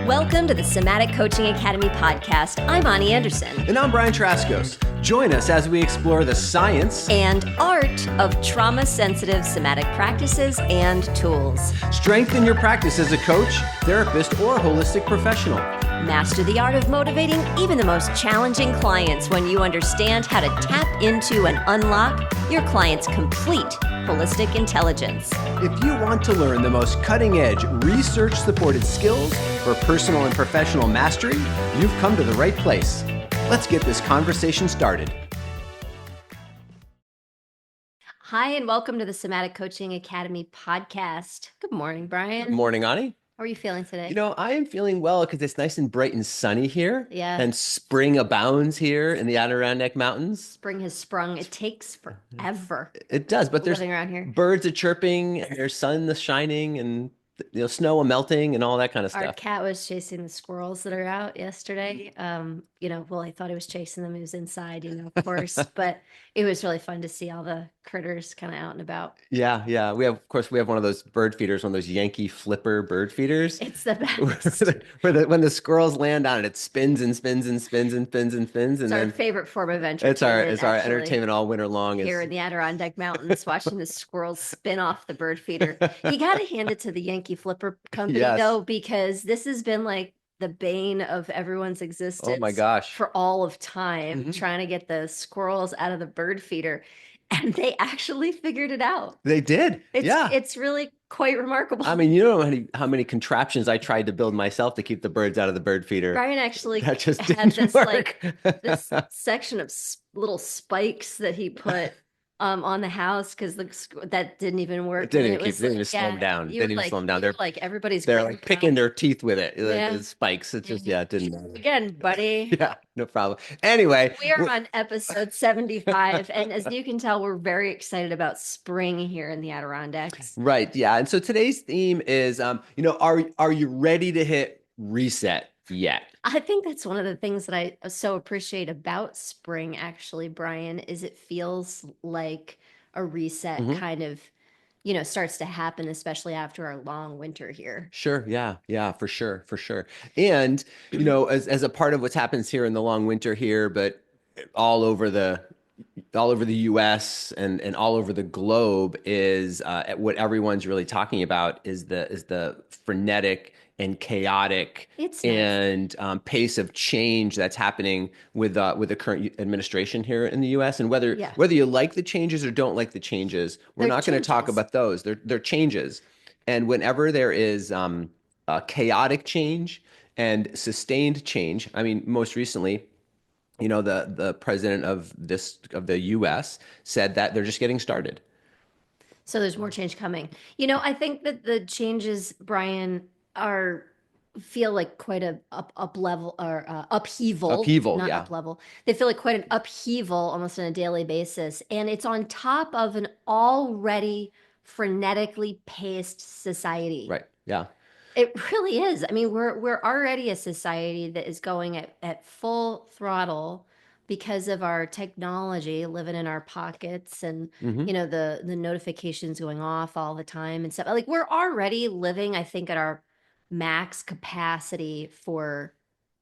Welcome to the Somatic Coaching Academy Podcast. I'm Ani Anderson. And I'm Brian Trzaskos. Join us as we explore the science and art of trauma-sensitive somatic practices and tools. Strengthen your practice as a coach, therapist, or holistic professional. Master the art of motivating even the most challenging clients when you understand how to tap into and unlock your client's complete holistic intelligence. If you want to learn the most cutting-edge, research-supported skills for personal and professional mastery, you've come to the right place. Let's get this conversation started. Hi, and welcome to the Somatic Coaching Academy Podcast. Good morning, Brian. Good morning, Ani. How are you feeling today? You know, I am feeling well because it's nice and bright and sunny here. Yeah. And spring abounds here in the Adirondack Mountains. Spring has sprung. It takes forever. It does, but there's living around here. Birds are chirping, and there's sun is shining, and snow melting and all that kind of stuff. Our cat was chasing the squirrels that are out yesterday. I thought he was chasing them. He was inside, of course, but it was really fun to see all the critters kind of out and about. Yeah. We have one of those bird feeders, one of those Yankee flipper bird feeders. It's the best. when the squirrels land on it, it spins and spins and spins and spins and spins. It's our favorite form of entertainment. It's our entertainment all winter long. Here in the Adirondack Mountains, watching the squirrels spin off the bird feeder. You got to hand it to the Yankee Flipper Company, though, because this has been like the bane of everyone's existence. Oh my gosh. For all of time, trying to get the squirrels out of the bird feeder. And they actually figured it out. They did. It's really quite remarkable. I mean, you don't know how many contraptions I tried to build myself to keep the birds out of the bird feeder. Brian actually had this work. this section of little spikes that he put on the house because that didn't even work. It didn't even slow them down. They're like everybody's. They're like picking their teeth with it. Yeah. The spikes. It just it didn't matter. Again, buddy. Yeah, no problem. Anyway, we are on episode 75, and as you can tell, we're very excited about spring here in the Adirondacks. Right. Yeah. And so today's theme is, are you ready to hit reset yet? I think that's one of the things that I so appreciate about spring, actually, Brian, is it feels like a reset kind of, starts to happen, especially after our long winter here. Sure. Yeah, for sure. And, as a part of what happens here in the long winter here, but all over the US and all over the globe is what everyone's really talking about is the frenetic and chaotic and pace of change that's happening with the current administration here in the U.S. And whether you like the changes or don't like the changes, we're not going to talk about those. They're changes. And whenever there is chaotic change and sustained change, I mean, most recently, the president of the U.S. said that they're just getting started. So there's more change coming. I think that the changes, Brian, feel like quite a upheaval, not up level. They feel like quite an upheaval almost on a daily basis. And it's on top of an already frenetically paced society. Right. Yeah. It really is. I mean, we're already a society that is going at full throttle because of our technology living in our pockets and, the notifications going off all the time and stuff. Like we're already living, I think, at our max capacity for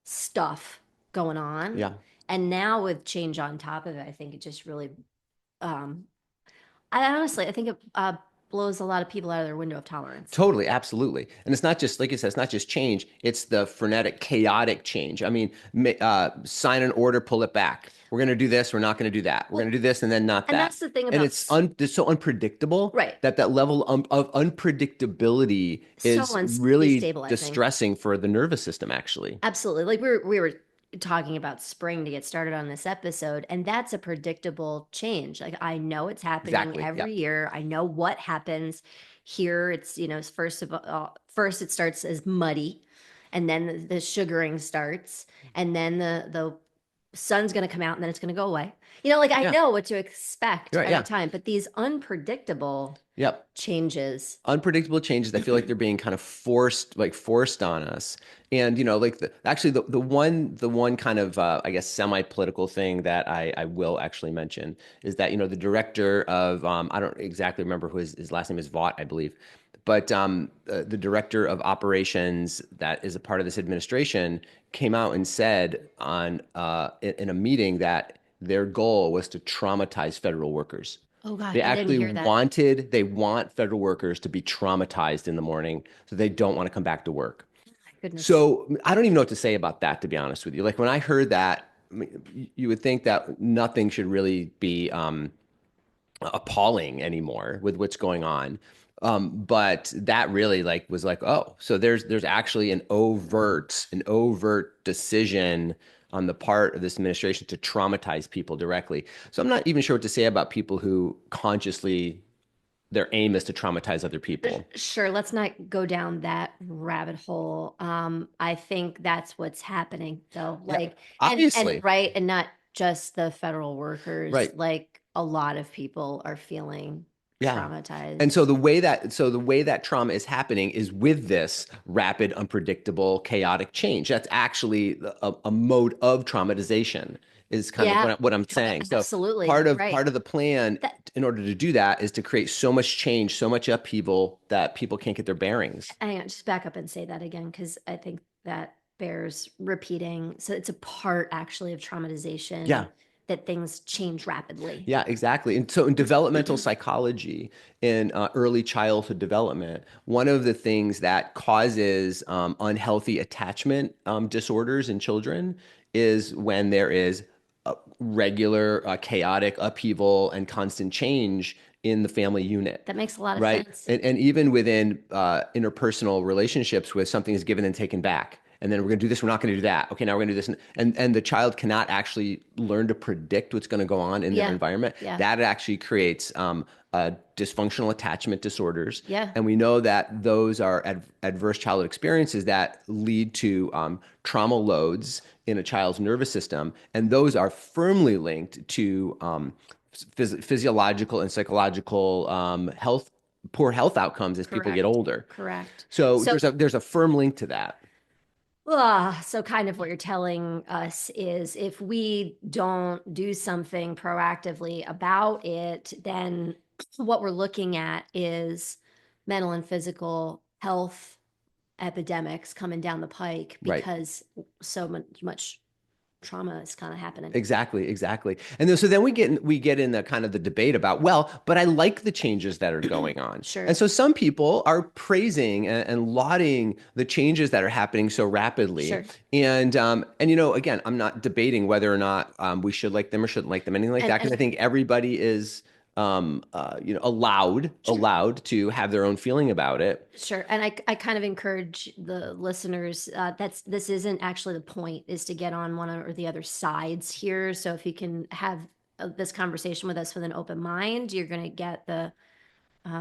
stuff going on. Yeah. And now with change on top of it, I think it just really, I think it blows a lot of people out of their window of tolerance. Totally, absolutely. And it's not just, like you said, it's not just change, it's the frenetic, chaotic change. I mean, sign an order, pull it back. We're going to do this, we're not going to do that. We're going to do this and then not that. And that's the thing about... And it's so unpredictable, right? That level of unpredictability is really distressing for the nervous system, actually. Absolutely. Like we were talking about spring to get started on this episode, and that's a predictable change. Like I know it's happening every year. I know what happens here. It's first it starts as muddy, and then the sugaring starts, and then the sun's going to come out, and then it's going to go away. I know what to expect every time, but these unpredictable changes. Unpredictable changes, I feel like they're being kind of forced on us. And, the one kind of, I guess, semi-political thing that I will actually mention is that, the director of, I don't exactly remember who his last name is Vaught, I believe. the director of operations that is a part of this administration came out and said in a meeting that their goal was to traumatize federal workers. Oh gosh, They I didn't actually hear that. they want federal workers to be traumatized in the morning so they don't want to come back to work. My goodness. So I don't even know what to say about that, to be honest with you. Like when I heard that, I mean, you would think that nothing should really be appalling anymore with what's going on. But that really like was like, oh, so there's actually an overt decision on the part of this administration to traumatize people directly. So I'm not even sure what to say about people who consciously their aim is to traumatize other people. Sure, let's not go down that rabbit hole. I think that's what's happening though. Yeah, Like and obviously. right, and not just the federal workers, Right. like a lot of people are feeling Yeah. And traumatized. so the way that trauma is happening is with this rapid, unpredictable, chaotic change. That's actually a mode of traumatization is kind of Yeah, what I'm saying. So absolutely. Right. part of the plan That in order to do that is to create so much change, so much upheaval that people can't get their bearings. hang on, just back up and say that again, because I think that bears repeating. So it's a part actually of traumatization Yeah. that things change rapidly. Yeah, exactly. And so in developmental psychology, in early childhood development, one of the things that causes unhealthy attachment disorders in children is when there is regular chaotic upheaval and constant change in the family unit. That makes a lot of Right. sense. And even within interpersonal relationships where something is given and taken back. And then we're going to do this, we're not going to do that. Okay, now we're going to do this. And the child cannot actually learn to predict what's going to go on in their Yeah. environment. Yeah. That actually creates dysfunctional attachment disorders. Yeah. And we know that those are adverse childhood experiences that lead to trauma loads in a child's nervous system. And those are firmly linked to physiological and psychological poor health outcomes as people get Correct. older. Correct. So So, there's a firm link to that. so kind of what you're telling us is if we don't do something proactively about it, then what we're looking at is mental and physical health epidemics coming down the pike Right. because so much trauma is kind of happening. Exactly, exactly. And then, so then we get in the kind of the debate about, well, but I like the changes that are going on. And Sure. so some people are praising and lauding the changes that are happening so rapidly. Sure. And again, I'm not debating whether or not we should like them or shouldn't like them, anything like that, because I And think everybody is sure. allowed to have their own feeling about it. Sure. And I kind of encourage the listeners, this isn't actually the point, is to get on one or the other sides here. So if you can have this conversation with us with an open mind, you're going to get the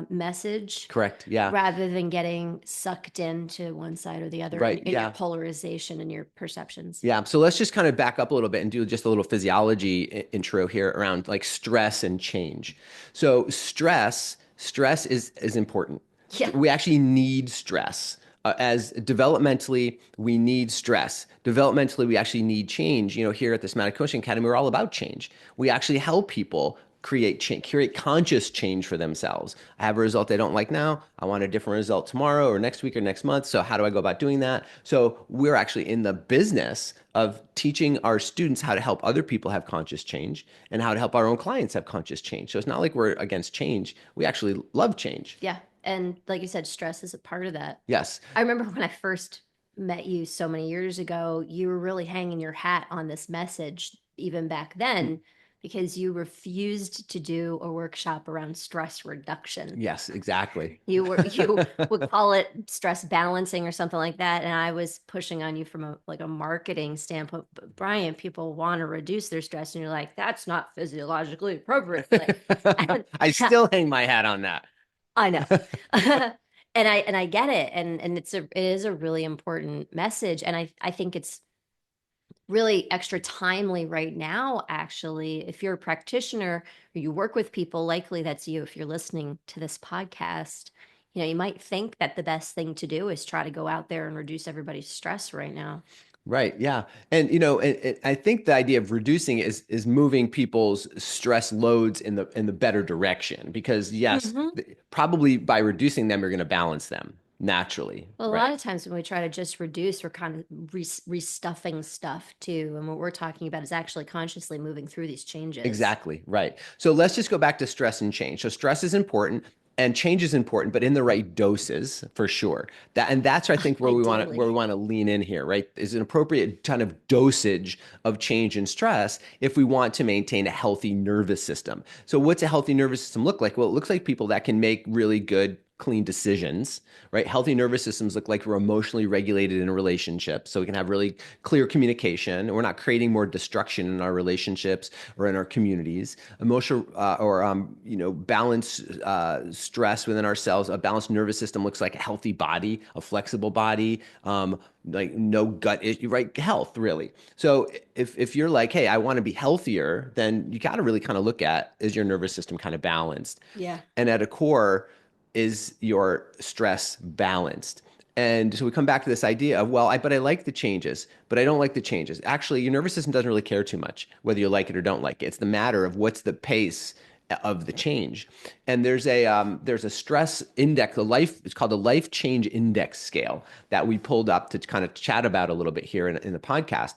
message Correct. Yeah. rather than getting sucked into one side or the other Right. in your Yeah. polarization and your perceptions. Yeah, so let's just kind of back up a little bit and do just a little physiology intro here around like stress and change. So stress is important. Yeah. We actually need stress. As developmentally, we need stress. Developmentally, we actually need change. Here at the Somatic Coaching Academy, we're all about change. We actually help people create change, create conscious change for themselves. I have a result I don't like now. I want a different result tomorrow or next week or next month. So how do I go about doing that? So we're actually in the business of teaching our students how to help other people have conscious change and how to help our own clients have conscious change. So it's not like we're against change. We actually love change. Yeah. And like you said, stress is a part of that. Yes. I remember when I first met you so many years ago, you were really hanging your hat on this message even back then because you refused to do a workshop around stress reduction. Yes, exactly. You would call it stress balancing or something like that, and I was pushing on you from a marketing standpoint. But Brian, people want to reduce their stress, and you're like, that's not physiologically appropriate. Like, I still hang my hat on that. I know. And I get it. And it is a really important message. And I think it's really extra timely right now, actually. If you're a practitioner or you work with people, likely that's you if you're listening to this podcast. You might think that the best thing to do is try to go out there and reduce everybody's stress right now. Right. Yeah. And I think the idea of reducing is moving people's stress loads in the better direction because yes, Hmm. probably by reducing them, you're going to balance them naturally. Well, a Right. lot of times when we try to just reduce, we're kind of restuffing stuff too. And what we're talking about is actually consciously moving through these changes. Exactly. Right. So let's just go back to stress and change. So stress is important and change is important, but in the right doses for sure. That's I think where we Ideally. want to lean in here, right? Is an appropriate kind of dosage of change and stress if we want to maintain a healthy nervous system. So what's a healthy nervous system look like? Well, it looks like people that can make really good clean decisions, right? Healthy nervous systems look like we're emotionally regulated in a relationship, so we can have really clear communication. We're not creating more destruction in our relationships or in our communities. Emotional or balance stress within ourselves. A balanced nervous system looks like a healthy body, a flexible body, like no gut issue, right? Health, really. So if you're like, hey, I want to be healthier, then you got to really kind of look at, is your nervous system kind of balanced? Yeah. And at a core, is your stress balanced? And so we come back to this idea of, well, but I like the changes, but I don't like the changes. Actually, your nervous system doesn't really care too much whether you like it or don't like it. It's the matter of what's the pace of the change. And there's a stress index, it's called the life change index scale that we pulled up to kind of chat about a little bit here in the podcast.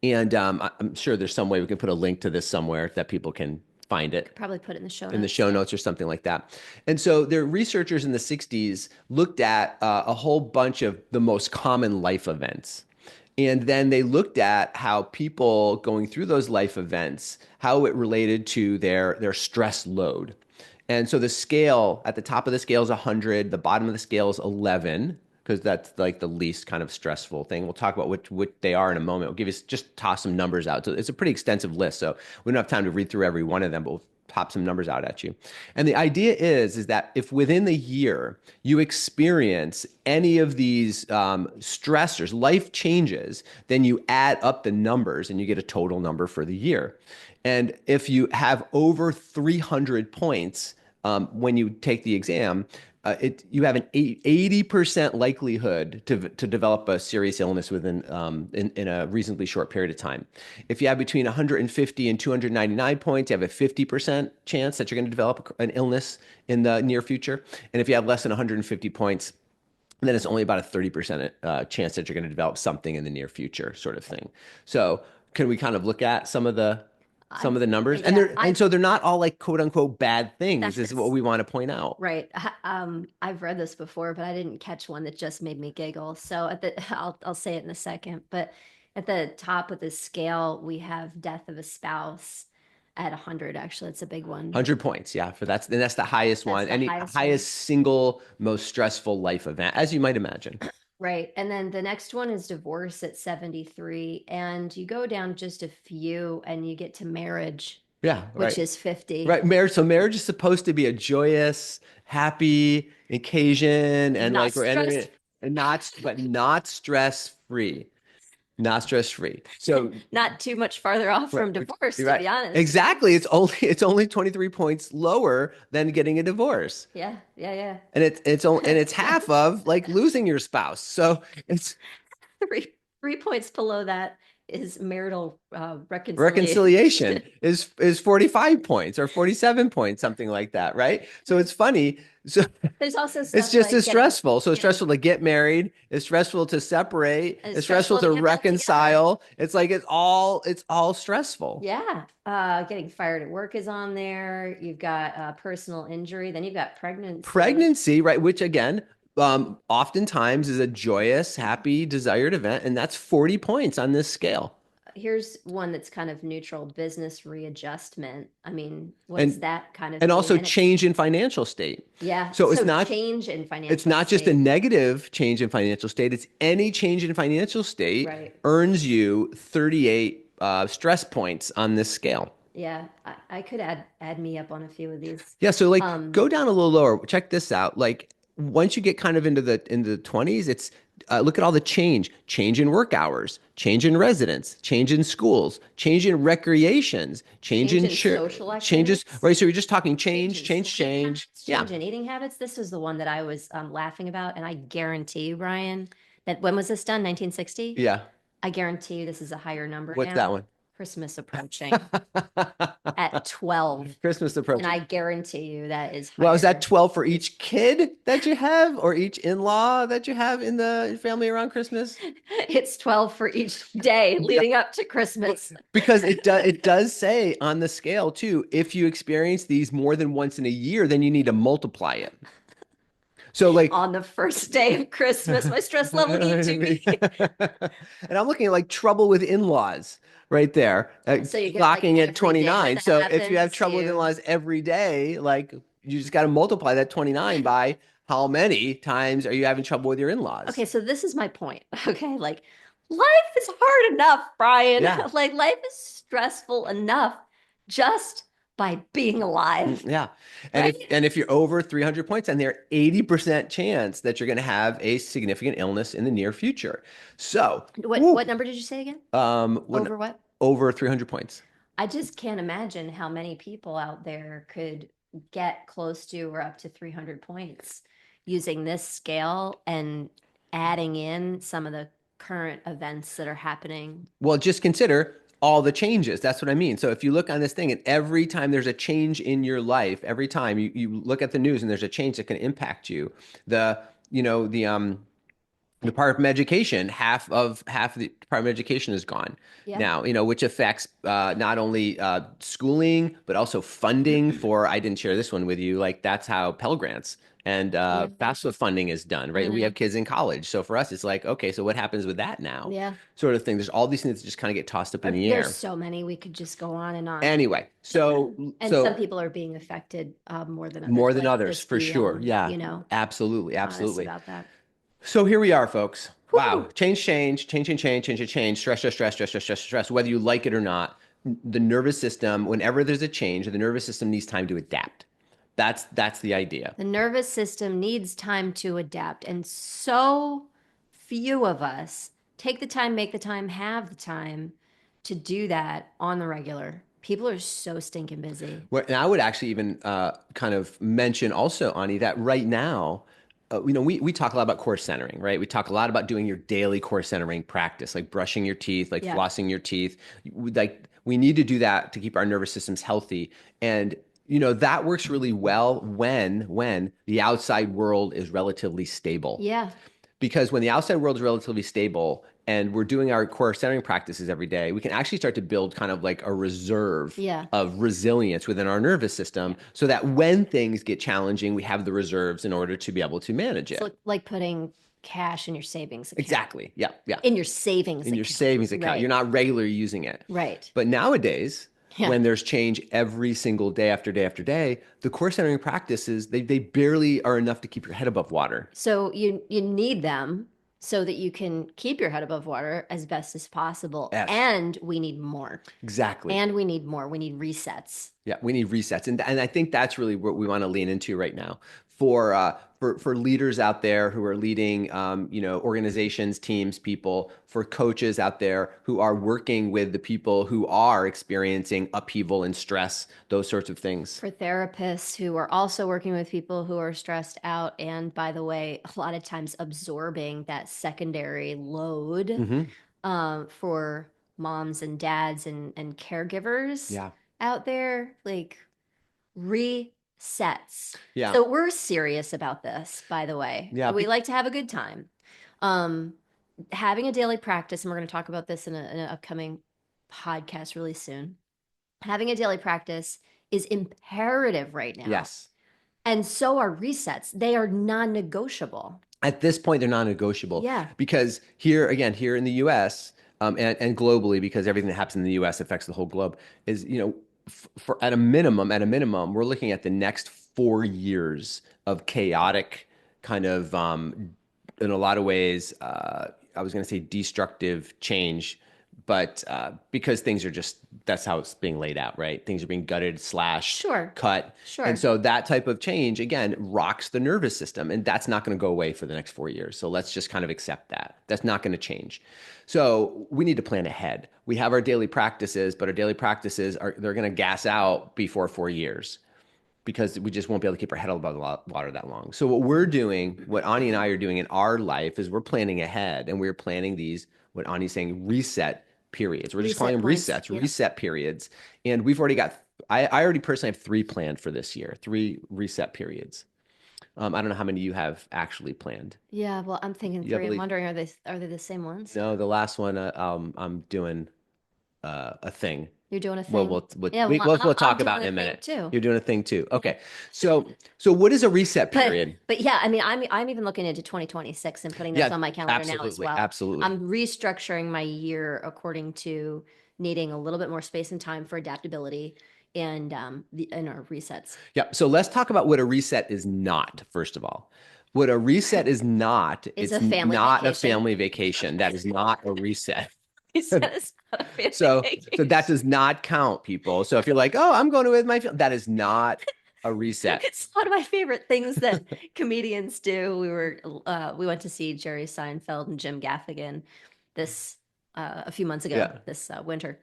And I'm sure there's some way we can put a link to this somewhere that people can find it Could probably put it in the show in the notes. show Yeah. notes or something like that. And so their researchers in the 60s looked at a whole bunch of the most common life events. And then they looked at how people going through those life events, how it related to their stress load. And so the scale at the top of the scale is 100, the bottom of the scale is 11, because that's like the least kind of stressful thing. We'll talk about what they are in a moment. We'll give you just toss some numbers out. So it's a pretty extensive list. So we don't have time to read through every one of them, but we'll pop some numbers out at you. And the idea is that if within the year you experience any of these stressors, life changes, then you add up the numbers and you get a total number for the year. And if you have over 300 points when you take the exam, you have an 80% likelihood to develop a serious illness within in a reasonably short period of time. If you have between 150 and 299 points, you have a 50% chance that you're going to develop an illness in the near future. And if you have less than 150 points, then it's only about a 30% chance that you're going to develop something in the near future, sort of thing. So, can we kind of look at some I've of the numbers? And yeah, and so they're not all like quote unquote bad things, is what that's we want to point out. right. I've read this before, but I didn't catch one that just made me giggle. So I'll say it in a second. But at the top of the scale, we have death of a spouse at 100. Actually, it's a big one. 100 points, yeah, that's the highest That's one, the any highest one. highest single most stressful life event, as you might imagine. Right. And then the next one is divorce at 73. And you go down just a few and you get to marriage, Yeah, which right. is 50. Right, marriage. So marriage is supposed to be a joyous, happy occasion, and Not like we're stressed, entering and not stress free, not stress free. So not too much farther off right, from divorce, you're to right. be honest. Exactly. It's only 23 points lower than getting a divorce. Yeah. Yeah. And it's Yeah. half of like losing your spouse. So it's Three points below that is marital reconciliation. reconciliation is 45 points or 47 points, something like that, right? So it's funny. So There's also it's stuff just like as getting, stressful. So it's getting, stressful to get married. It's stressful to separate. and it's It's stressful stressful to to get back together. reconcile. It's like it's all stressful. Yeah. Getting fired at work is on there. You've got personal injury. Then you've got pregnancy. Pregnancy, right? Which again, oftentimes is a joyous, happy, desired event, and that's 40 points on this scale. Here's one that's kind of neutral, business readjustment. I mean, what does And that kind of and mean? also And it's, change in financial state. yeah. So So change in it's financial not just a state. negative change in financial state, it's any change in financial state Right. earns you 38 stress points on this scale. Yeah. I could add me up on a few of these. Yeah, so like Um, go down a little lower. Check this out. Like once you get kind of into the 20s, it's look at all the change in work hours, change in residence, change in schools, change in recreations, change in social changes, activities. right? So you're just talking Change change, in change, sleeping change. habits, Yeah. change in eating habits. This was the one that I was laughing about, and I guarantee, Brian, That when was this done? 1960? Yeah. I guarantee you this is a higher number What's that now. one? Christmas approaching at 12. Christmas And approaching. I guarantee you that is Well, is that higher. 12 for each kid that you have or each in-law that you have in the family around Christmas? It's 12 for each day Yeah. leading up to Christmas. Because it does say on the scale too, if you experience these more than once in a year, then you need to multiply it. So like On the first day of Christmas, my stress level eats me. and I'm looking at like trouble with in-laws right there, So you get like clocking at every day 29. that So if you have happens, trouble with in-laws every day, like you just got to multiply that 29 by how many times are you having trouble with your in-laws? okay, so this is my point. Okay, like life is hard enough, Brian. Yeah. Like life is stressful enough just by being alive, Yeah. And if right? and if you're over 300 points, then there's 80% chance that you're going to have a significant illness in the near future. So, What number did you say again? when Over what? over 300 points. I just can't imagine how many people out there could get close to or up to 300 points using this scale and adding in some of the current events that are happening. Well, just consider all the changes. That's what I mean. So if you look on this thing and every time there's a change in your life, every time you look at the news and there's a change that can impact you, the you know the Department of Education, half of the Department of Education is gone Yeah. now, which affects not only schooling but also funding for. I didn't share this one with you. Like that's how Pell Grants and Yeah. FAFSA funding is done, right? We Mhm. have kids in college, so for us, it's like, okay, so what happens with that now? Yeah. Sort of thing. There's all these things that just kind of get tossed up in the There's air. so many. We could just go on and on. Anyway, so And some so people are being affected more than others. more than Let's others just for be, sure. Yeah, you know, absolutely, honest absolutely. about that. So here we are, folks. Wow. Whew. Change, stress. Whether you like it or not, the nervous system, whenever there's a change, the nervous system needs time to adapt. That's the idea. The nervous system needs time to adapt. And so few of us take the time, make the time, have the time to do that on the regular. People are so stinking busy. Well, and I would actually even kind of mention also, Ani, that right now, we talk a lot about core centering, right? We talk a lot about doing your daily core centering practice, like brushing your teeth, like Yeah. flossing your teeth. Like we need to do that to keep our nervous systems healthy. And that works really well when the outside world is relatively stable. Yeah. Because when the outside world is relatively stable and we're doing our core centering practices every day, we can actually start to build kind of like a reserve Yeah. of resilience within our nervous system so that when things get challenging, we have the reserves in order to be able to manage it. It's like putting cash in your savings account. Exactly. Yeah. Yeah. In your savings In your account. savings account. Right. You're not regularly using it. Right. But nowadays, Yeah. when there's change every single day after day after day, the core centering practices, they barely are enough to keep your head above water. So you need them so that you can keep your head above water as best as possible. Yes. And we need more. Exactly. And we need more. We need resets. Yeah, we need resets, and I think that's really what we want to lean into right now for leaders out there who are leading, organizations, teams, people, for coaches out there who are working with the people who are experiencing upheaval and stress, those sorts of things. For therapists who are also working with people who are stressed out, and by the way, a lot of times absorbing that secondary load for moms and dads and caregivers Yeah. out there, like resets. Yeah. So we're serious about this, by the way. Yeah. We like to have a good time. Having a daily practice, and we're going to talk about this in an upcoming podcast really soon. Having a daily practice is imperative right now. Yes. And so are resets. They are non-negotiable. At this point, they're non-negotiable. Yeah. Because here in the US, and globally, because everything that happens in the US affects the whole globe, is, for at a minimum, we're looking at the next 4 years of chaotic kind of, in a lot of ways, I was going to say destructive change, but because things are just, that's how it's being laid out, right? Things are being gutted, slashed, Sure. cut. Sure. And so that type of change, again, rocks the nervous system. And that's not going to go away for the next 4 years. So let's just kind of accept that. That's not going to change. So we need to plan ahead. We have our daily practices, but our daily practices they're going to gas out before 4 years. because we just won't be able to keep our head above the water that long. So what we're doing, what Ani and I are doing in our life is we're planning ahead, and we're planning these, what Ani's saying, reset periods. We're just calling Reset them points. resets, Yeah. reset periods. And we've already got, I already personally have 3 planned for this year, 3 reset periods. I don't know how many you have actually planned. Yeah. Well, I'm thinking You have 3. at I'm least, wondering, are they the same ones? no, the last one, I'm doing a thing. You're doing a Well, thing. we'll we'll Yeah. we- Well, we'll, we'll I'm talk about doing in a a thing minute. too. You're doing a thing too. Yeah. Okay. So what is a reset But period? but yeah, I mean, I'm even looking into 2026 and putting this Yeah, on my calendar now as absolutely. well. Absolutely. I'm restructuring my year according to needing a little bit more space and time for adaptability and in our resets. Yeah. So let's talk about what a reset is not, first of all. What a reset is not, It's it's a family not a vacation. family vacation. That is not a reset. Reset is not a family So that vacation. does not count, people. So if you're like, oh, I'm going to with my family, that is not a reset. It's one of my favorite things that comedians do. We went to see Jerry Seinfeld and Jim Gaffigan this a few months ago Yeah. this winter.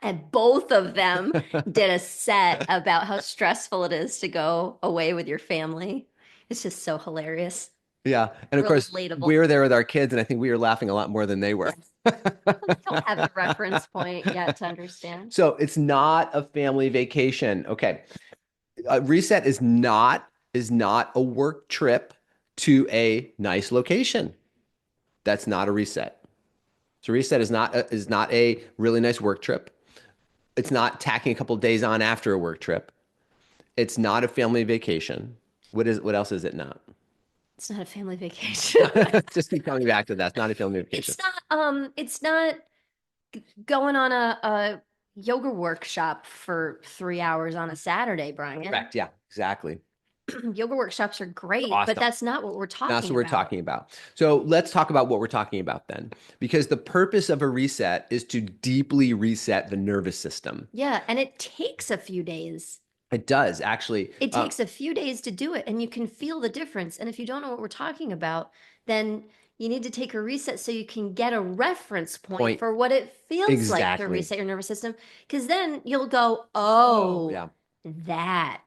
And both of them did a set about how stressful it is to go away with your family. It's just so hilarious. Yeah. And of course, Relatable. we were there with our kids, and I think we were laughing a lot more than they were. They don't have the reference point yet to understand. So it's not a family vacation. Okay. A reset is not a work trip to a nice location. That's not a reset. So reset is not a really nice work trip. It's not tacking a couple of days on after a work trip. It's not a family vacation. What else is it not? It's not a family vacation. Just keep coming back to that. It's not a family vacation. It's not going on a yoga workshop for 3 hours on a Saturday, Brian. Correct. Yeah, exactly. Yoga workshops are great, but Awesome. that's not what we're That's talking what we're about. talking about. So let's talk about what we're talking about then, because the purpose of a reset is to deeply reset the nervous system. Yeah, and it takes a few days. It does actually. It takes a few days to do it, and you can feel the difference. And if you don't know what we're talking about, then you need to take a reset so you can get a reference point for what it feels like to Exactly. reset your nervous system. Because then you'll go, Yeah.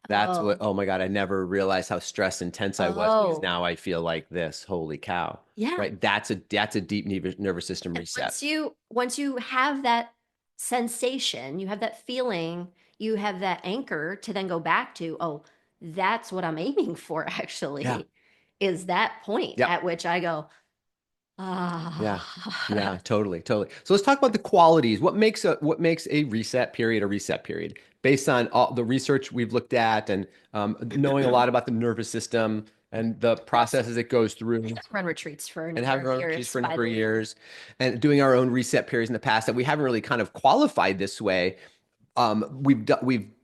That's what, oh my God, I never realized how stress intense I was because now I feel like this. Holy cow. Yeah. Right. That's a deep nervous system And reset. once you have that sensation, you have that feeling, you have that anchor to then go back to, oh, that's what I'm aiming for actually. Yeah. Is that point Yep. at which I go, Yeah. Yeah, totally, totally. So let's talk about the qualities. What makes a reset period a reset period? Based on all the research we've looked at and knowing a lot about the nervous system and the processes it goes through. Run retreats for a And number having of run years. retreats for a number of years and doing our own reset periods in the past that we haven't really kind of qualified this way. We've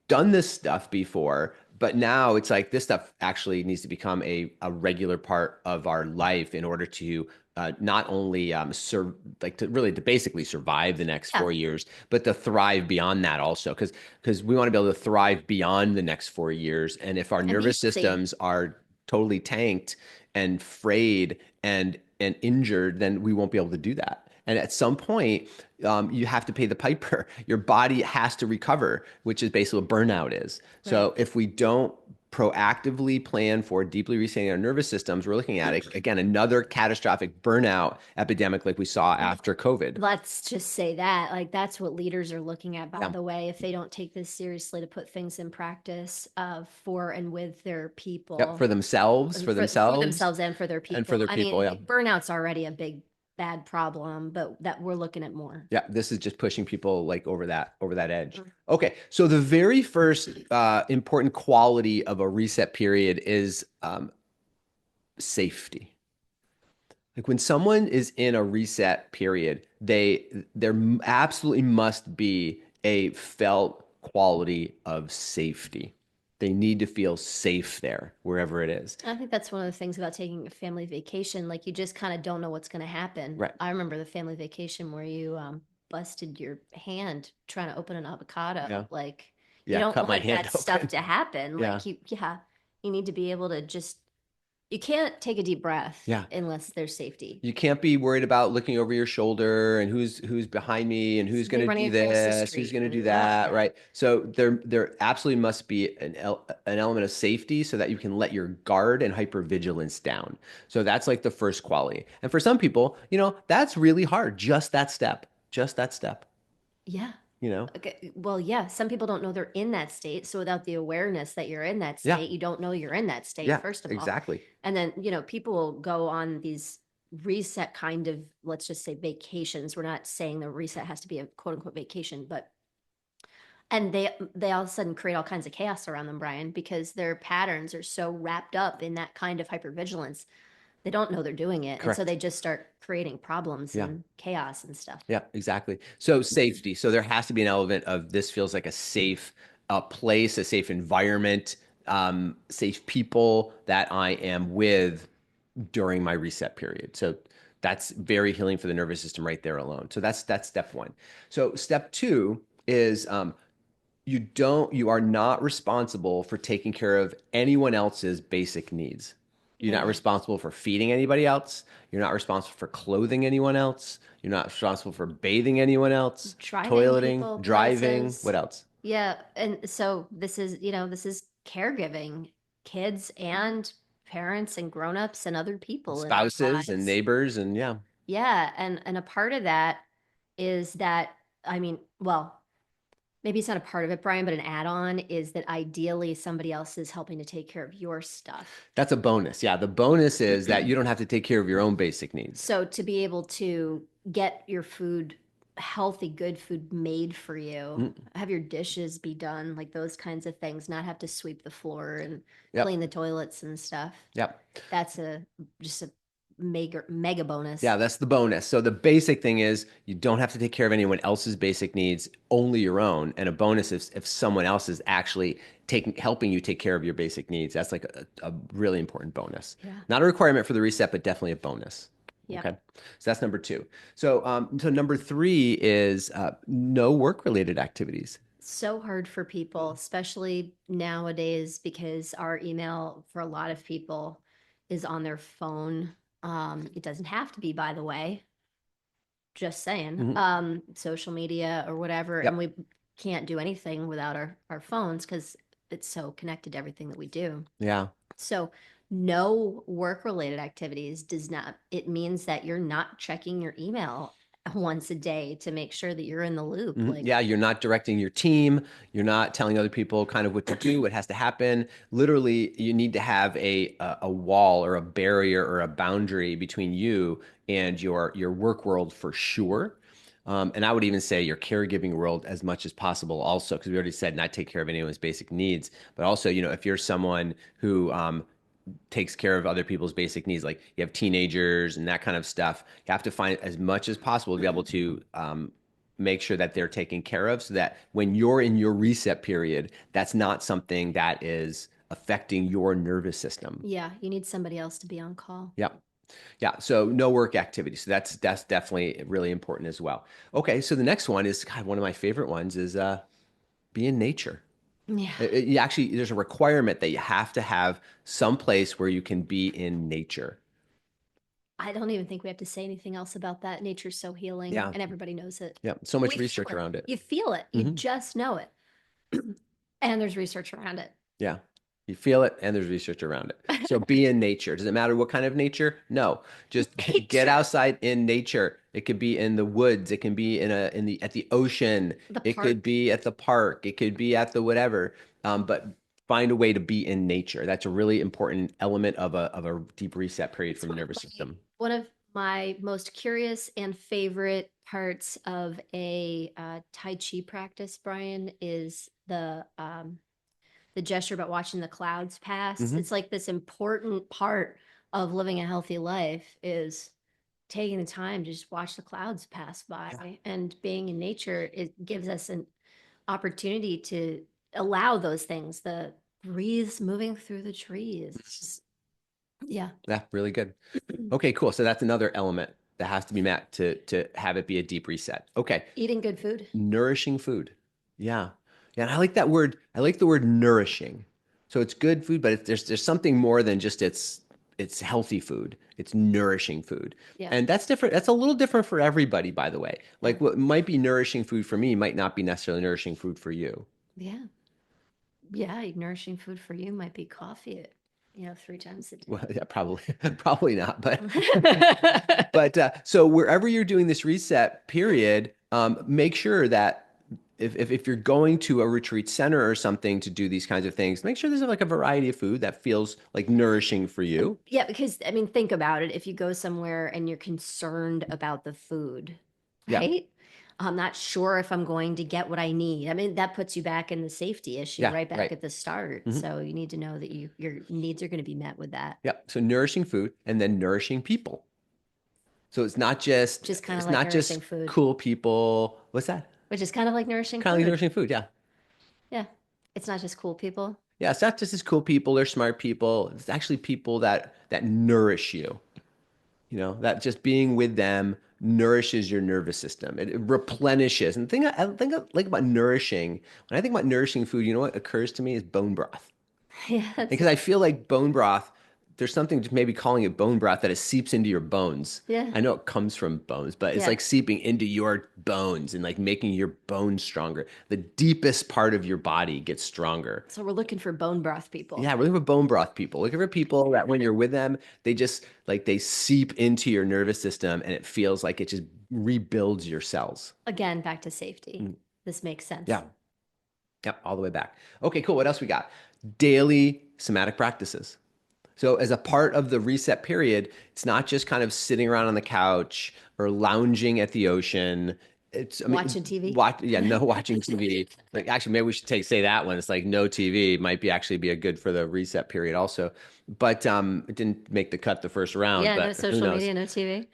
done this stuff before, but now it's like this stuff actually needs to become a regular part of our life in order to not only to basically survive the next 4 years, but to thrive beyond that also, because we want to be able to thrive beyond the next 4 years. And if our nervous systems are totally tanked and frayed and injured, then we won't be able to do that. And at some point, you have to pay the piper. Your body has to recover, which is basically what burnout is. Right. So if we don't proactively plan for deeply resetting our nervous systems, we're looking at it again, another catastrophic burnout epidemic like we saw after COVID. Let's just say that, like, that's what leaders are looking at, by the way, if they don't take this seriously to put things in practice for and with their people. Yep, for themselves and for their people. And for their people, I mean, burnout's already a big bad problem, but that we're looking at more. Yeah, this is just pushing people like over that edge. Okay, so the very first important quality of a reset period is safety. Like when someone is in a reset period, there absolutely must be a felt quality of safety. They need to feel safe there, wherever it is. I think that's one of the things about taking a family vacation. Like, you just kind of don't know what's going to happen. Right. I remember the family vacation where you busted your hand trying to open an avocado. Yeah. Like, you don't want that stuff to happen. Like, you need to be able to just You can't take a deep breath Yeah. unless there's safety. You can't be worried about looking over your shoulder and who's behind me and who's going Somebody to running do across the this, who's street, going to do and yeah, that, yeah, right? So there absolutely must be an element of safety so that you can let your guard and hypervigilance down. So that's like the first quality. And for some people, that's really hard. Just that step, yeah. you know? Okay. Well, yeah, some people don't know they're in that state. So without the awareness that you're in that Yeah. state, you don't know you're in that state, Yeah, first of all. exactly. And then, people will go on these reset kind of, let's just say vacations. We're not saying the reset has to be a quote unquote vacation, but and they all of a sudden create all kinds of chaos around them, Brian, because their patterns are so wrapped up in that kind of hypervigilance. They don't know they're doing it. And so Correct. they just start creating problems Yeah. and chaos and stuff. Yeah, exactly. So safety. So there has to be an element of this feels like a safe place, a safe environment, safe people that I am with during my reset period. So that's very healing for the nervous system right there alone. So that's step one. So step two is you are not responsible for taking care of anyone else's basic needs. You're not Mm. responsible for feeding anybody else. You're not responsible for clothing anyone else. You're not responsible for bathing anyone else, Driving toileting, people driving. places. What else? Yeah. And so this is caregiving, kids and parents and grown-ups and other people in our Spouses and lives. neighbors and yeah. Yeah. And a part of that is that, I mean, well, maybe it's not a part of it, Brian, but an add-on is that ideally somebody else is helping to take care of your stuff. That's a bonus. Yeah, the bonus is that you don't have to take care of your own basic needs. So to be able to get your food, healthy, good food made for you, Mm, have your dishes be done, like those kinds of things, not have to sweep the floor and yep. clean the toilets and stuff. Yep. That's just a mega bonus. Yeah, that's the bonus. So the basic thing is you don't have to take care of anyone else's basic needs, only your own. And a bonus if someone else is actually helping you take care of your basic needs. That's like a really important bonus. Yeah. Not a requirement for the reset, but definitely a bonus. Yep. Okay. So that's number two. So number three is no work-related activities. So hard for people, especially nowadays, because our email for a lot of people is on their phone. It doesn't have to be, by the way, just saying, Mhm. social media or whatever. And Yep. we can't do anything without our phones because it's so connected to everything that we do. Yeah. So no work related activities does not, it means that you're not checking your email once a day to make sure that you're in the loop. Mhm. Like, Yeah, you're not directing your team. You're not telling other people kind of what to do, what has to happen. Literally, you need to have a wall or a barrier or a boundary between you and your work world for sure. And I would even say your caregiving world as much as possible also, because we already said not take care of anyone's basic needs, but also, if you're someone who takes care of other people's basic needs, like you have teenagers and that kind of stuff, you have to find as much as possible to be able to make sure that they're taken care of so that when you're in your reset period, that's not something that is affecting your nervous system. yeah, you need somebody else to be on call. Yep. Yeah. So no work activity. So that's definitely really important as well. Okay. So the next one is God, one of my favorite ones is be in nature. Yeah. You actually, there's a requirement that you have to have some place where you can be in nature. I don't even think we have to say anything else about that. Nature's so healing Yeah. and everybody knows it. Yeah. So much We feel research it. around it. You feel it. You Hmm. just know it. And there's research around it. Yeah. You feel it and there's research around it. So be in nature. Does it matter what kind of nature? No. Just get Nature, outside in nature. It could be in the woods. It can be in the at the ocean. the It could park. be at the park. It could be at the whatever. But find a way to be in nature. That's a really important element of a deep reset period It's for the nervous system. one of my most curious and favorite parts of a Tai Chi practice, Brian, is the gesture about watching the clouds pass. Hmm. It's like this important part of living a healthy life is taking the time to just watch the clouds pass Yeah. by and being in nature. It gives us an opportunity to allow those things, the breeze moving through the trees. It's just, yeah. Yeah, really good. Okay, cool. So that's another element that has to be met to have it be a deep reset. Okay. Eating good food. Nourishing food. Yeah. Yeah, and I like that word. I like the word nourishing. So it's good food, but there's something more than just it's it's healthy food. It's nourishing food. Yeah. And that's different. That's a little different for everybody, by the way. Like Yeah. what might be nourishing food for me might not be necessarily nourishing food for you. Yeah. Yeah. Nourishing food for you might be coffee at, 3 times a Well, day. yeah, probably, probably not. But so wherever you're doing this reset period, make sure that if you're going to a retreat center or something to do these kinds of things, make sure there's like a variety of food that feels like nourishing for you. Yeah, because I mean, think about it. If you go somewhere and you're concerned about the food, Yeah, right? I'm not sure if I'm going to get what I need. I mean, that puts you back in the safety issue yeah, right back right. at the start. Hmm. So you need to know that your needs are going to be met with that. Yeah. So nourishing food and then nourishing people. So it's not just Just kind of it's like not nourishing just food, cool people. What's that? which is kind of like nourishing Kind of like food. nourishing food. Yeah. Yeah. It's not just cool people. Yeah. It's not just as cool people or smart people. It's actually people that nourish you. That just being with them nourishes your nervous system. It replenishes. And the thing I think I like about nourishing, when I think about nourishing food, what occurs to me is bone broth. Yeah, that's Because I feel like bone broth, there's something to maybe calling it bone broth that it seeps into your bones. yeah. I know it comes from bones, but it's Yeah. like seeping into your bones and like making your bones stronger. The deepest part of your body gets stronger. So we're looking for bone broth people. Yeah, we're looking for bone broth people. Looking for people that when you're with them, they just like they seep into your nervous system and it feels like it just rebuilds your cells. Again, back to safety. Mm. This makes sense. Yeah. Yep, all the way back. Okay, cool. What else we got? Daily somatic practices. So, as a part of the reset period, it's not just kind of sitting around on the couch or lounging at the ocean. I mean, Watching TV. yeah, no watching TV. Like, actually, maybe we should say that one. It's like no TV might be a good for the reset period also. But it didn't make the cut the first round. Yeah, no But who social knows? media, no TV.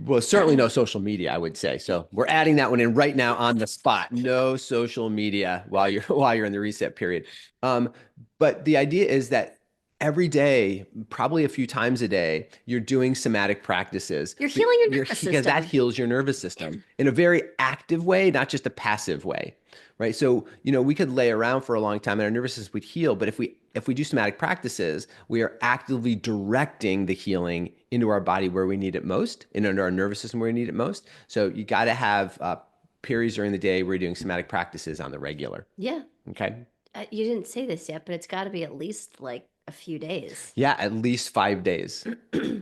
Well, certainly no social media, I would say. So we're adding that one in right now on the spot. No social media while you're while you're in the reset period. Um, but the idea is that every day, probably a few times a day, you're doing somatic practices. You're healing your nervous Because that system. heals your nervous system in a very active way, not just a passive way, right? So, we could lay around for a long time and our nervous system would heal, but if we do somatic practices, we are actively directing the healing into our body where we need it most, and into our nervous system where we need it most. So you got to have periods during the day where you're doing somatic practices on the regular. Yeah. Okay. You didn't say this yet, but it's got to be at least like a few days. Yeah, at least 5 days.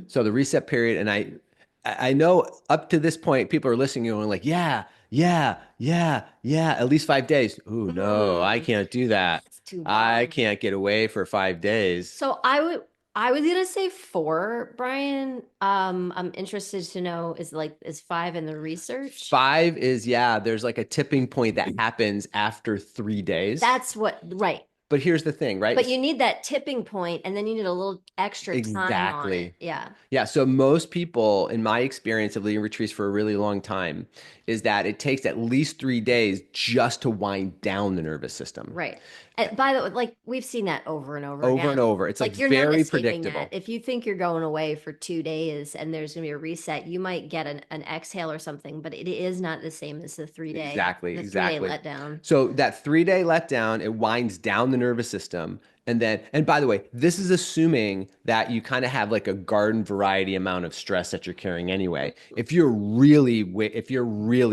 So the reset period, and I know up to this point, people are listening and going like, yeah, yeah, yeah, yeah, at least 5 days. Ooh, no, I can't do that. It's too I long. can't get away for 5 days. So I was gonna say 4, Brian. I'm interested to know is 5 in the research? 5 is, yeah, there's like a tipping point that happens after 3 days. That's right. But here's the thing, right? But you need that tipping point, and then you need a little extra time on it. Exactly. Yeah. Yeah. So most people, in my experience of leading retreats for a really long time, is that it takes at least 3 days just to wind down the nervous system. Right. And by the way, like we've seen that over and over Over again. and over. It's like You're not very escaping predictable. that. If you think you're going away for 2 days and there's gonna be a reset, you might get an exhale or something, but it is not the same as the 3-day. Exactly. The Exactly. 3-day letdown. So that 3-day letdown, it winds down the nervous system. And by the way, this is assuming that you kind of have like a garden variety amount of stress that you're carrying anyway. If you're really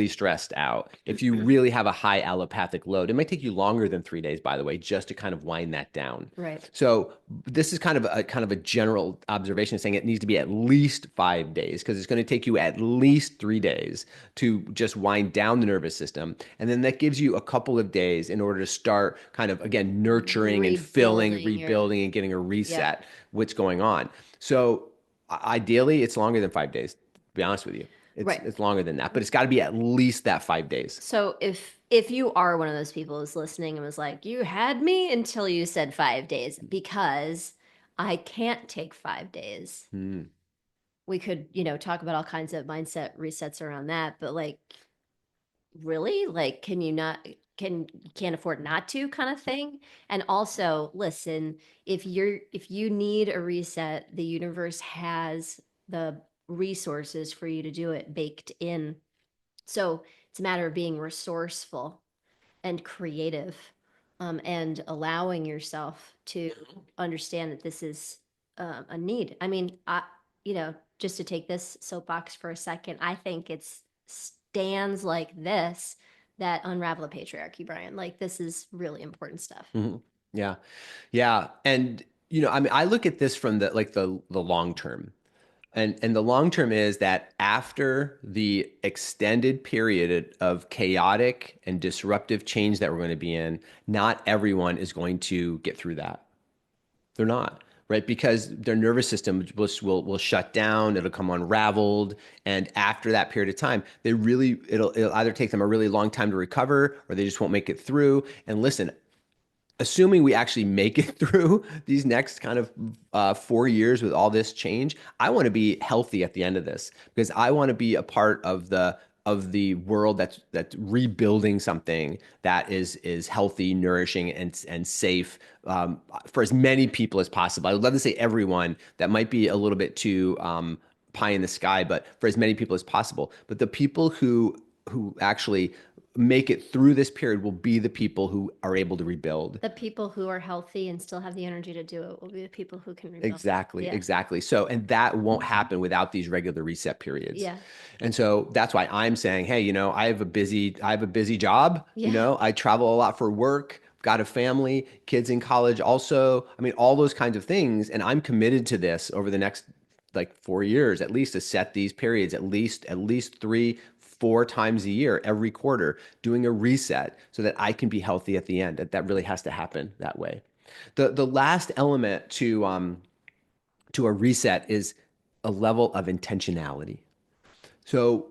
stressed out, if you really have a high allopathic load, it might take you longer than 3 days, by the way, just to kind of wind that down. Right. So this is kind of a general observation saying it needs to be at least 5 days because it's going to take you at least 3 days to just wind down the nervous system. And then that gives you a couple of days in order to start kind of, again, nurturing and filling, rebuilding, and getting a reset what's going on. So ideally, it's longer than 5 days, to be honest with you. It's longer than that, but it's got to be at least that 5 days. So if you are one of those people who's listening and was like, you had me until you said 5 days, because I can't take 5 days. We could, talk about all kinds of mindset resets around that, but like, really? Like, can you not, can't afford not to kind of thing? And also, listen, if you need a reset, the universe has the resources for you to do it baked in. So it's a matter of being resourceful and creative, and allowing yourself to understand that this is a need. I mean, just to take this soapbox for a second, I think it's stands like this that unravel the patriarchy, Brian. Like, this is really important stuff. Mm-hmm. Yeah. Yeah. And, I mean, I look at this from the long term. And the long term is that after the extended period of chaotic and disruptive change that we're going to be in, not everyone is going to get through that. They're not, right? Because their nervous system will shut down, it'll come unraveled, and after that period of time, it'll either take them a really long time to recover, or they just won't make it through. And listen, assuming we actually make it through these next kind of 4 years with all this change, I want to be healthy at the end of this, because I want to be a part of the world that's rebuilding something that is healthy, nourishing, and safe, for as many people as possible. I would love to say everyone. That might be a little bit too pie in the sky, but for as many people as possible. But the people who actually make it through this period will be the people who are able to rebuild. The people who are healthy and still have the energy to do it will be the people who can rebuild. Exactly, exactly. So, and that won't happen without these regular reset periods. Yeah. And so that's why I'm saying, hey, I have a busy job. Yeah. I travel a lot for work, got a family, kids in college also. I mean, all those kinds of things. And I'm committed to this over the next like 4 years, at least, to set these periods at least 3-4 times a year, every quarter, doing a reset so that I can be healthy at the end. That really has to happen that way. The last element to a reset is a level of intentionality. So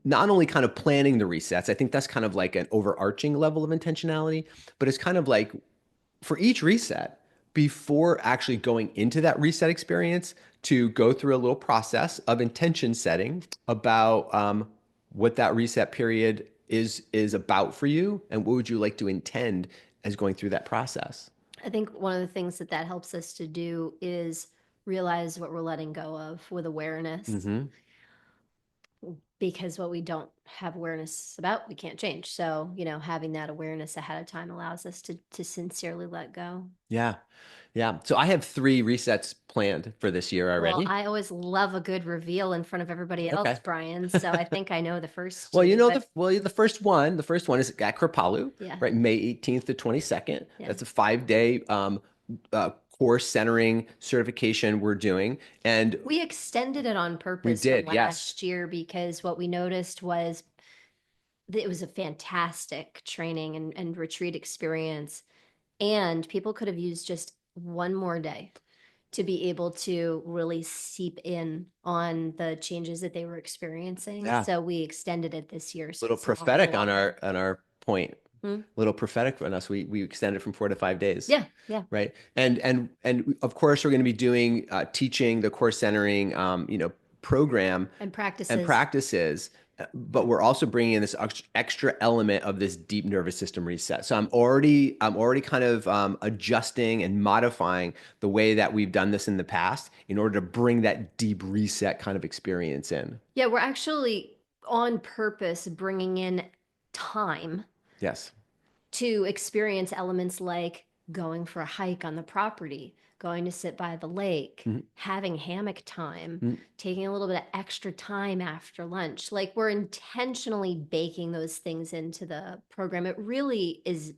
not only kind of planning the resets, I think that's kind of like an overarching level of intentionality, but it's kind of like for each reset, before actually going into that reset experience, to go through a little process of intention setting about what that reset period is about for you, and what would you like to intend as going through that process. I think one of the things that helps us to do is realize what we're letting go of with awareness. Mm-hmm. Because what we don't have awareness about, we can't change. So, having that awareness ahead of time allows us to sincerely let go. Yeah. Yeah. So I have 3 resets planned for this year Well, already. I always love a good reveal in front of everybody else, Okay. Brian. So I think I know the first Well, two, but the first one is at Kripalu, yeah, right? May 18th to 22nd. yeah. That's a 5-day course centering certification we're doing. And We extended it on we purpose from did, yes. last year because what we noticed was that it was a fantastic training and retreat experience. And people could have used just one more day to be able to really seep in on the changes that they were experiencing. Yeah. So we extended it this year. So Little it's a whole prophetic lot more. on our point. Hmm? Little prophetic on us. We extended from 4 to 5 days. Yeah, yeah. Right. And of course we're going to be doing teaching the course centering program And and practices. practices, but we're also bringing in this extra element of this deep nervous system reset. So I'm already kind of adjusting and modifying the way that we've done this in the past in order to bring that deep reset kind of experience in. Yeah, we're actually on purpose bringing in time Yes. to experience elements like going for a hike on the property, going to sit by the lake, Mhm. having hammock time, Mhm. taking a little bit of extra time after lunch. Like, we're intentionally baking those things into the program. It really is,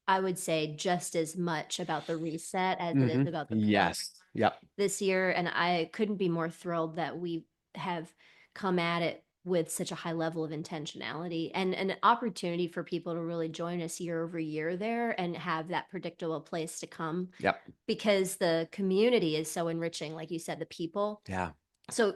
I would say, just as much about the reset as it is Mhm. about the plan Yes. Yep. this year. And I couldn't be more thrilled that we have come at it with such a high level of intentionality and an opportunity for people to really join us year over year there and have that predictable place to come, Yep. because the community is so enriching. Like you said, the people. Yeah. So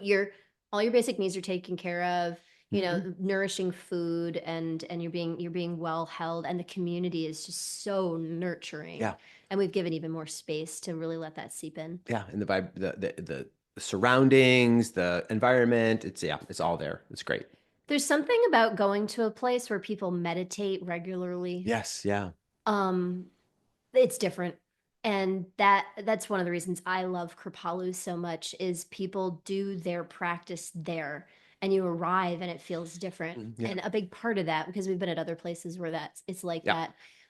all your basic needs are taken care of, Mhm. nourishing food, and you're being well held, and the community is just so nurturing. Yeah. And we've given even more space to really let that seep in. Yeah. And the vibe, the surroundings, the environment, it's all there. It's great. There's something about going to a place where people meditate regularly. Yes. Yeah. Um, it's different. And that's one of the reasons I love Kripalu so much is people do their practice there and you arrive and it feels different. Yeah. And a big part of that, because we've been at other places where it's like Yeah.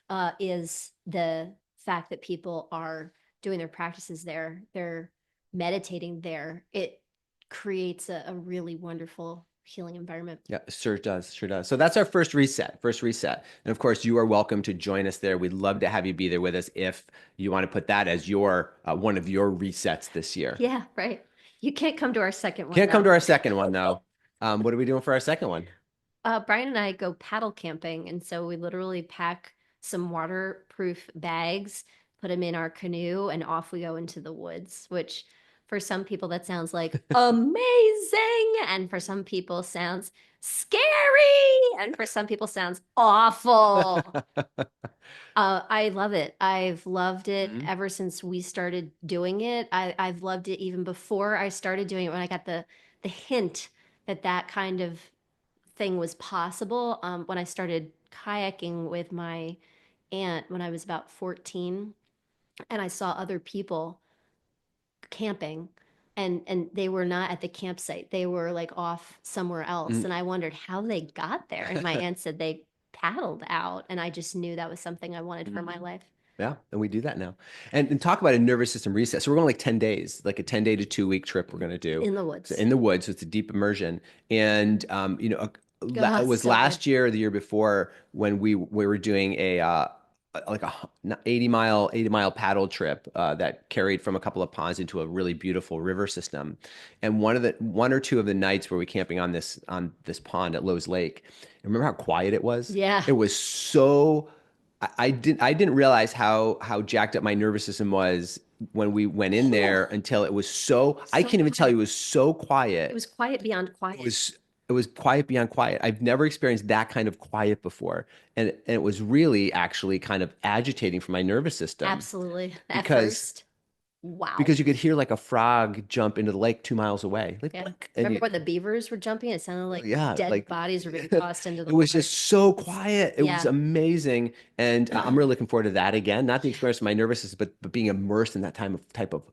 that, is the fact that people are doing their practices there, they're meditating there, it creates a really wonderful healing environment. Yeah, sure does. Sure does. So that's our first reset. And of course, you are welcome to join us there. We'd love to have you be there with us if you want to put that as your one of your resets this year. Yeah, right. You can't come to our second one. Can't come to our second one, though. What are we doing for our second one? Brian and I go paddle camping. And so we literally pack some waterproof bags, put them in our canoe, and off we go into the woods, which for some people that sounds like amazing. And for some people sounds scary. And for some people sounds awful. I love it. I've loved it ever since we started doing it. I've loved it even before I started doing it, when I got the hint that kind of thing was possible. When I started kayaking with my aunt when I was about 14, and I saw other people camping, and they were not at the campsite. They were like off somewhere else. And I wondered how they got there. And my aunt said they paddled out, and I just knew that was something I wanted for my life. Yeah, and we do that now. And talk about a nervous system reset. So we're going like 10 days, like a 10-day to 2-week trip we're going to do. In the woods. So in the woods, so it's a deep immersion. And, it was last year or the year before when we were doing a 80-mile paddle trip that carried from a couple of ponds into a really beautiful river system. And one or two of the nights where we camping on this pond at Lowe's Lake, remember how quiet it was? Yeah. It was so, I didn't realize how jacked up my nervous system was when we went in there until it was so I can't even tell you, it was so quiet. It was quiet beyond quiet. It was quiet beyond quiet. I've never experienced that kind of quiet before. And it was really actually kind of agitating for my nervous system. Absolutely. At first. Wow. Because you could hear like a frog jump into the lake 2 miles away. Like, yeah. Remember when the beavers were jumping? It sounded like dead bodies were being tossed into the water. It was just so quiet. It was amazing. And I'm really looking forward to that again. Not the experience of my nervous system, but being immersed in that type of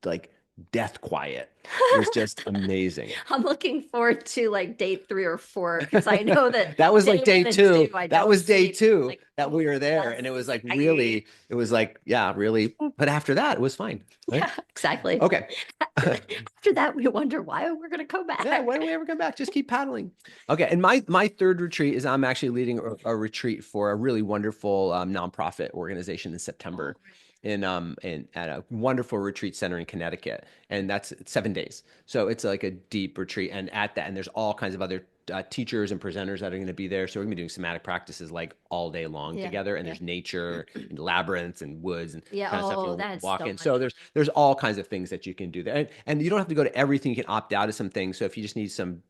like death quiet. It was just amazing. I'm looking forward to like day 3 or 4 because I know that that was like day 2. That was day 2 like, that we were there, and it was like really. It was like really. But after that, it was fine. Right? Yeah, exactly. Okay. After that, we wonder why we're going to come back. Yeah, when do we ever come back? Just keep paddling. Okay. And my third retreat is I'm actually leading a retreat for a really wonderful nonprofit organization in September. At a wonderful retreat center in Connecticut, and that's 7 days. So it's like a deep retreat, and there's all kinds of other teachers and presenters that are going to be there. So we're going to be doing somatic practices like all day long together, and there's nature and labyrinths and woods and kind of stuff that's walk in. So there's all kinds of things that you can do there, and you don't have to go to everything. You can opt out of some things. So if you just need some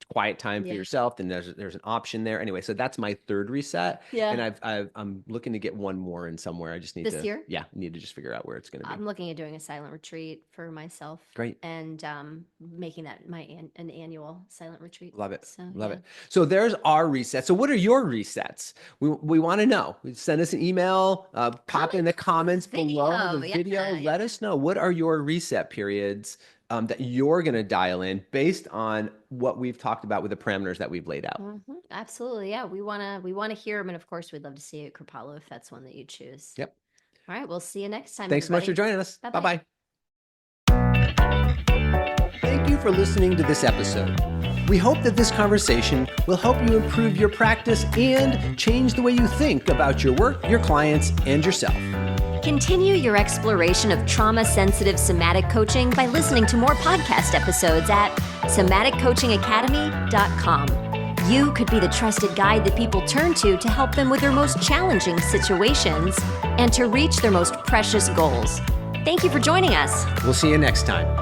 quiet time for yourself, then there's an option there. Anyway, so that's my third reset. Yeah. And I'm looking to get one more in somewhere. I just need this year? Yeah, need to just figure out where it's going to be. I'm looking at doing a silent retreat for myself. Great. And making that an annual silent retreat. Love it. So, Love it. So there's our resets. So what are your resets? We want to know. Send us an email, pop in the comments below the video. Let us know, what are your reset periods that you're going to dial in based on what we've talked about with the parameters that we've laid out. Absolutely. Yeah. We want to hear them. And of course, we'd love to see you at Kripalu if that's one that you choose. Yep. All right. We'll see you next time. Thanks so much for joining us. Bye-bye. Thank you for listening to this episode. We hope that this conversation will help you improve your practice and change the way you think about your work, your clients, and yourself. Continue your exploration of trauma-sensitive somatic coaching by listening to more podcast episodes at somaticcoachingacademy.com. You could be the trusted guide that people turn to help them with their most challenging situations and to reach their most precious goals. Thank you for joining us. We'll see you next time.